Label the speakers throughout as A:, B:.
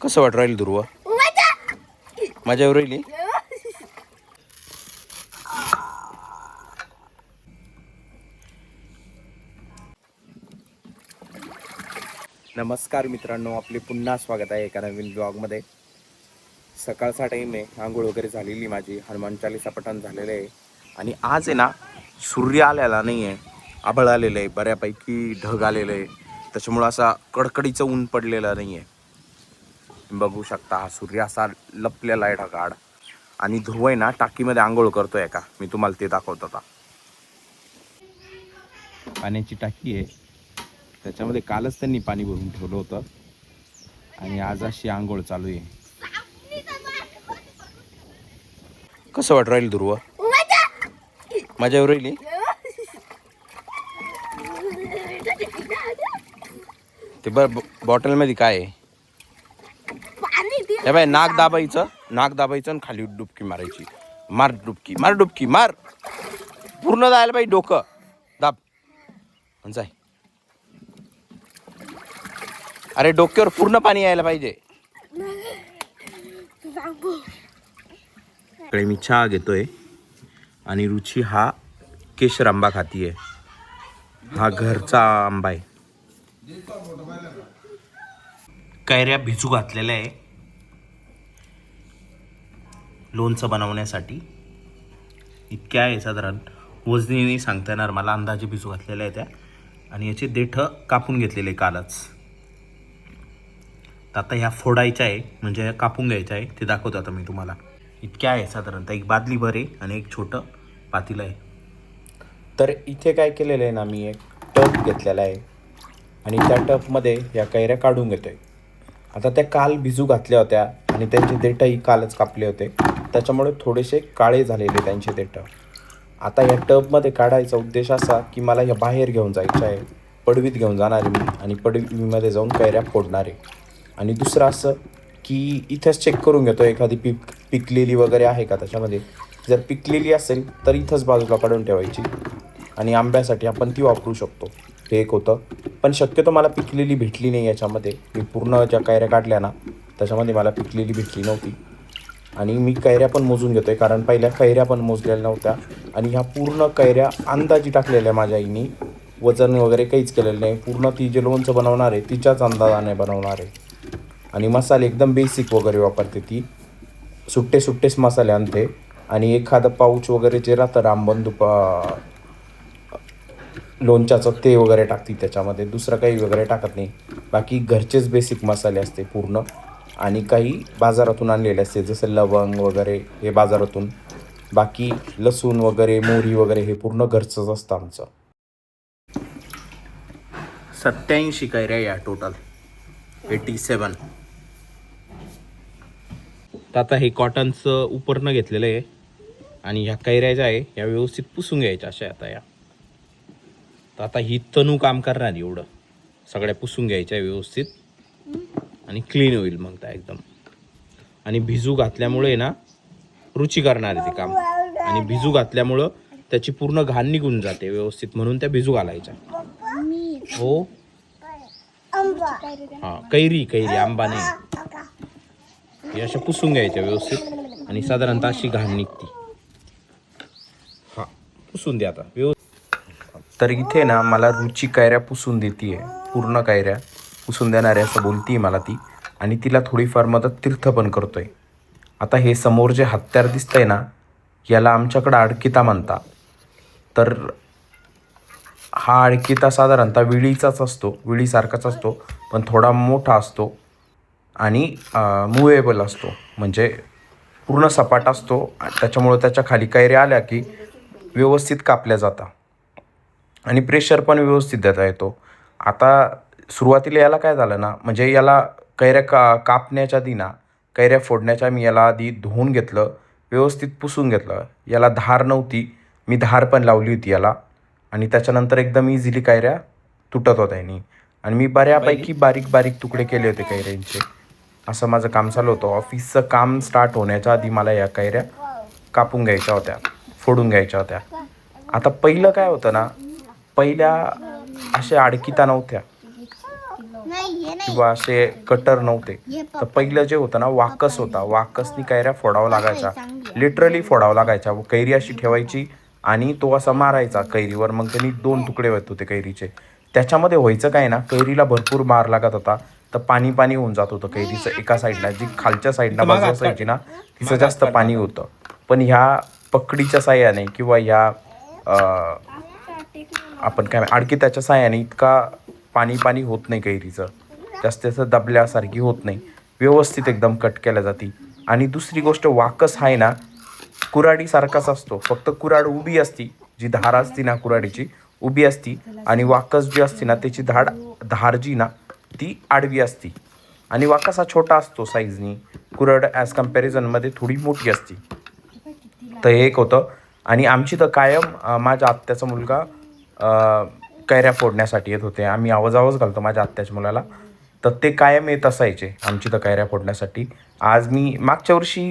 A: कसं वाट राहील ध्रुव? मजा राहिली. नमस्कार मित्रांनो, आपले पुन्हा स्वागत आहे एका नवीन ब्लॉगमध्ये. सकाळचा टाईम आहे, आंघोळ वगैरे झालेली माझी, हनुमान चालीसा पठण झालेलं आहे. आणि आज आहे ना, सूर्य आलेला नाही आहे, आभळ आलेलं आहे, बऱ्यापैकी ढग आलेलं आहे. त्याच्यामुळं असा कडकडीचं ऊन पडलेलं नाही आहे. बघू शकता, हा सूर्य असा लपलेला आहे ढगाड. आणि ध्रुव आहे ना, टाकीमध्ये आंघोळ करतोय का, मी तुम्हाला ते दाखवतो आता. पाण्याची टाकी आहे, त्याच्यामध्ये कालच त्यांनी पाणी भरून ठेवलं होतं आणि आज अशी आंघोळ चालू आहे. कसं वाट राहील ध्रुव? मजा येऊ राहिली. ते बॉटल मध्ये काय आहे? हे बाय, नाक दाबायचं आणि खाली डुबकी मारायची. मार डुबकी, मार डुबकी, मार. पूर्ण जायला पाहिजे, डोकं दाब जाय. अरे डोक्यावर पूर्ण पाणी यायला पाहिजे. इकडे मी चहा घेतोय आणि रुची हा केशर आंबा खातीये. हा घरचा आंबा आहे. कैऱ्या भिजू घातलेल्या आहे लोणचं बनवण्यासाठी. इतक्या आहे साधारण, वजनीने सांगता येणार मला, अंदाजे भिजू घातलेल्या आहे त्या. आणि याचे देठ कापून घेतलेले कालच. तर आता ह्या फोडायच्या आहे, म्हणजे कापून घ्यायच्या आहे, ते दाखवतो आता मी तुम्हाला. इतक्या आहे साधारणतः, एक बादली भर आहे आणि एक छोटं पातेलं आहे. तर इथे काय केलेलं आहे ना, मी एक टब घेतलेला आहे आणि त्या टबमध्ये या कैऱ्या काढून घेतो आहे. आता त्या काल भिजू घातल्या होत्या आणि त्यांचे देठही कालच कापले होते, त्याच्यामुळे थोडेसे काळे झालेले त्यांचे देठ. आता या टबमध्ये काढायचा उद्देश असा की मला या बाहेर घेऊन जायचं आहे, पडवीत घेऊन जाणार आहे मी आणि पडवीमध्ये जाऊन कैऱ्या फोडणार आहे. आणि दुसरं असं की इथंच चेक करून घेतो एखादी पिकलेली वगैरे आहे का त्याच्यामध्ये. जर पिकलेली असेल तर इथंच बाजूला काढून ठेवायची आणि आंब्यासाठी आपण ती वापरू शकतो. हे एक होतं. पण शक्यतो मला पिकलेली भेटली नाही याच्यामध्ये. मी पूर्ण ज्या कैऱ्या काढल्या ना, त्याच्यामध्ये मला पिकलेली भेटली नव्हती. आणि मी कैऱ्या पण मोजून घेतो आहे, कारण पहिल्या कैऱ्या पण मोजलेल्या नव्हत्या. आणि ह्या पूर्ण कैऱ्या अंदाजी टाकलेल्या माझ्या आईनी, वजन वगैरे काहीच केलेलं नाही. पूर्ण ती जे लोणचं बनवणार आहे तिच्याच अंदाजाने बनवणार आहे. आणि मसाले एकदम बेसिक वगैरे वापरते ती, सुट्टेच मसाले आणते. आणि एखादं पाऊच वगैरे जे राहतं रामबंधू लोणच्याचं, ते वगैरे टाकते त्याच्यामध्ये. दुसरं काही वगैरे टाकत नाही. बाकी घरचेच बेसिक मसाले असते पूर्ण. आणि काही बाजारातून आणलेले असते, जसं लवंग वगैरे हे बाजारातून. बाकी लसूण वगैरे, मोहरी वगैरे हे पूर्ण घरचंच असतं आमचं. 87 कैऱ्या या टोटल, 87. तर आता हे कॉटनचं उपरणं घेतलेलं आहे आणि ह्या कैऱ्या ज्या आहे ह्या व्यवस्थित पुसून घ्यायच्या अशा. आता या, तर आता ही तनू काम करणार एवढं सगळ्या पुसून घ्यायच्या व्यवस्थित आणि क्लीन होईल मग त्या एकदम. आणि भिजू घातल्यामुळे ना रुची करणार आहे ते काम. आणि भिजू घातल्यामुळं त्याची पूर्ण घाण निघून जाते व्यवस्थित, म्हणून त्या भिजू घालायच्या. हो हा, कैरी आंबा नाही. हे अशा पुसून घ्यायच्या व्यवस्थित आणि साधारणतः अशी घाण निघते. हा, पुसून द्या आता व्यवस्थित. तर इथे ना मला रुची कैऱ्या पुसून देते, पूर्ण कैऱ्या पुसून देणारे असं बोलतीये मला ती. आणि तिला थोडीफार मदत तीर्थ पण करतोय. आता हे समोर जे हत्यार दिसतंय ना, याला आमच्याकडं अडकिता म्हणता. तर हा अडकिता साधारणतः विळीचाच असतो, विळीसारखाच असतो, पण थोडा मोठा असतो आणि मूवेबल असतो, म्हणजे पूर्ण सपाट असतो. त्याच्यामुळं त्याच्या खाली कैऱ्या आल्या की व्यवस्थित कापल्या जातात आणि प्रेशर पण व्यवस्थित देता येतो. आता सुरुवातीला याला काय झालं ना, म्हणजे याला कैऱ्या कापण्याच्या आधी ना, कैऱ्या फोडण्याच्या मी याला आधी धुवून घेतलं, व्यवस्थित पुसून घेतलं. याला धार नव्हती, मी धार पण लावली होती याला. आणि त्याच्यानंतर एकदम इझिली कैऱ्या तुटत होत्या यांनी. आणि मी बऱ्यापैकी बारीक तुकडे केले होते कैऱ्यांचे. असं माझं काम चालू होतं. ऑफिसचं काम स्टार्ट होण्याच्या आधी मला या कैऱ्या कापून घ्यायच्या होत्या, फोडून घ्यायच्या होत्या. आता पहिलं काय होतं ना, पहिल्या अशा अडकिता नव्हत्या. किंवा असे कटर नव्हते. तर पहिलं जे होतं ना वाकस होता, वाकसनी कैऱ्या फोडावं लागायच्या, लिटरली फोडावं लागायच्या. कैरी अशी ठेवायची आणि तो असा मारायचा कैरीवर, मग त्यांनी 2 तुकडे होत होते कैरीचे. त्याच्यामध्ये व्हायचं काय ना, कैरीला भरपूर मार लागत होता, तर पाणी पाणी होऊन जात होतं कैरीचं एका साईडला. जी खालच्या साईडला बाजू असायची ना तिचं जास्त पाणी होतं. पण ह्या पकडीच्या साह्याने किंवा ह्या आपण काय आडकित्याच्या साह्याने इतका पाणी पाणी होत नाही कैरीचं, जास्त असं दबल्यासारखी होत नाही, व्यवस्थित एकदम कट केल्या जाते. आणि दुसरी गोष्ट वाकस आहे ना कुऱ्हाडीसारखाच असतो, फक्त कुऱ्हाड उभी असती, जी धार असती ना कुऱ्हाडीची उभी असती, आणि वाकस जी असते ना त्याची धार जी ना ती आडवी असती. आणि वाकस हा छोटा असतो साईजनी, कुऱ्हाड ॲज कम्पॅरिझनमध्ये थोडी मोठी असती. तर हे एक होतं. आणि आमची तर कायम माझ्या आत्याचा मुलगा कैऱ्या फोडण्यासाठी येत होते. आम्ही आवाज घालतो माझ्या आत्याच्या मुलाला, तर ते कायम येत असायचे आमची तर कैऱ्या फोडण्यासाठी. आज मी मागच्या वर्षी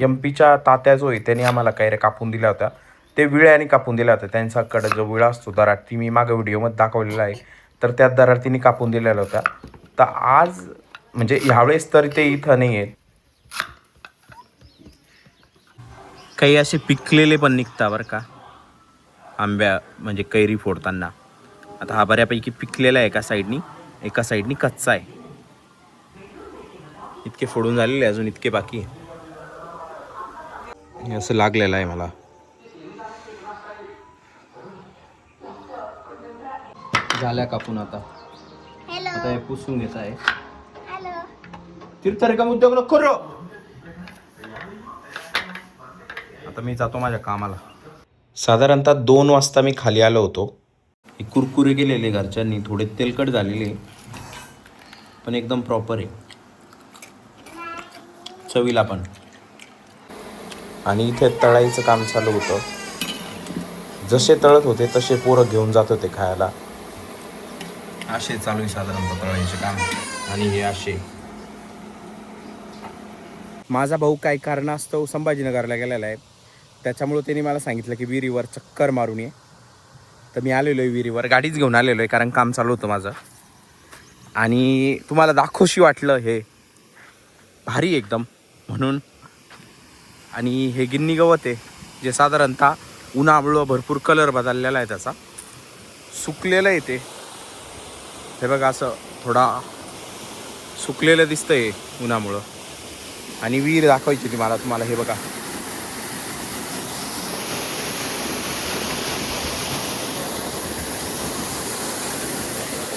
A: एम-पीच्या तात्या जो आहे त्याने आम्हाला कैऱ्या कापून दिल्या होत्या. ते विळ्याने कापून दिल्या होत्या. त्यांच्याकडे जो विळा असतो दरात, ती मी मागं व्हिडिओमध्ये दाखवलेला आहे, तर त्या दरात तिने कापून दिलेल्या होत्या. तर आज म्हणजे ह्यावेळेस तर ते इथं नाही आहेत. काही असे पिकलेले पण निघता बरं का आंब्या, म्हणजे कैरी फोडताना. आता हा बऱ्यापैकी पिकलेला आहे एका साईडनी कच्चा आहे. इतके फोडून झालेले, अजून इतके बाकी आहे. हे असं लागलेलं आहे मला. झाल्या कापून आता हे पुसून घेत आहे. तीर्थरेखा उद्योग नको करू. आता मी जातो माझ्या कामाला. साधारणतः 2 वाजता मी खाली आलो होतो. हे कुरकुरे केलेले घरच्यांनी, थोडे तेलकट झालेले पण एकदम प्रॉपर आहे चवीला पण. आणि इथे तळाईचं काम चालू होतं. जसे तळत होते तसे पोरं घेऊन जात होते खायला. असे चालू आहे साधारणतः तळाईचे काम. आणि हे असे माझा भाऊ काही कारणास्तव संभाजीनगरला गेलेला आहे, त्याच्यामुळे त्यांनी मला सांगितलं की विहिरीवर चक्कर मारून ये. तर मी आलेलो आहे विहिरीवर, गाडीच घेऊन आलेलो आहे कारण काम चालू होतं माझं. आणि तुम्हाला दाखवशी वाटलं हे भारी एकदम म्हणून. आणि हे गिन्नी गवत आहे जे साधारणतः उन्हामुळं भरपूर कलर बदललेला आहे त्याचा, सुकलेलं आहे ते. हे बघा असं थोडा सुकलेलं दिसतंय उन्हामुळं. आणि विहीर दाखवायची होती मला तुम्हाला. हे बघा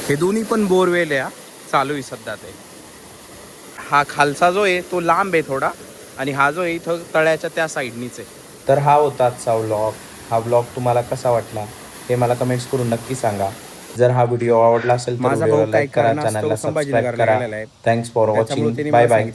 A: हे दोन्ही पण बोरवेल आहे चालू आहे सध्या. ते हा खालचा जो आहे तो लांब आहे थोडा, आणि हा जो आहे इथं तळ्याच्या त्या साईडनीच आहे. तर हा होता आजचा व्लॉग. हा व्लॉग तुम्हाला कसा वाटला हे मला कमेंट्स करून नक्की सांगा. जर हा व्हिडिओ आवडला असेल तर व्हिडिओला लाईक करा, चॅनलला सबस्क्राईब करा. Thanks for watching. Bye bye.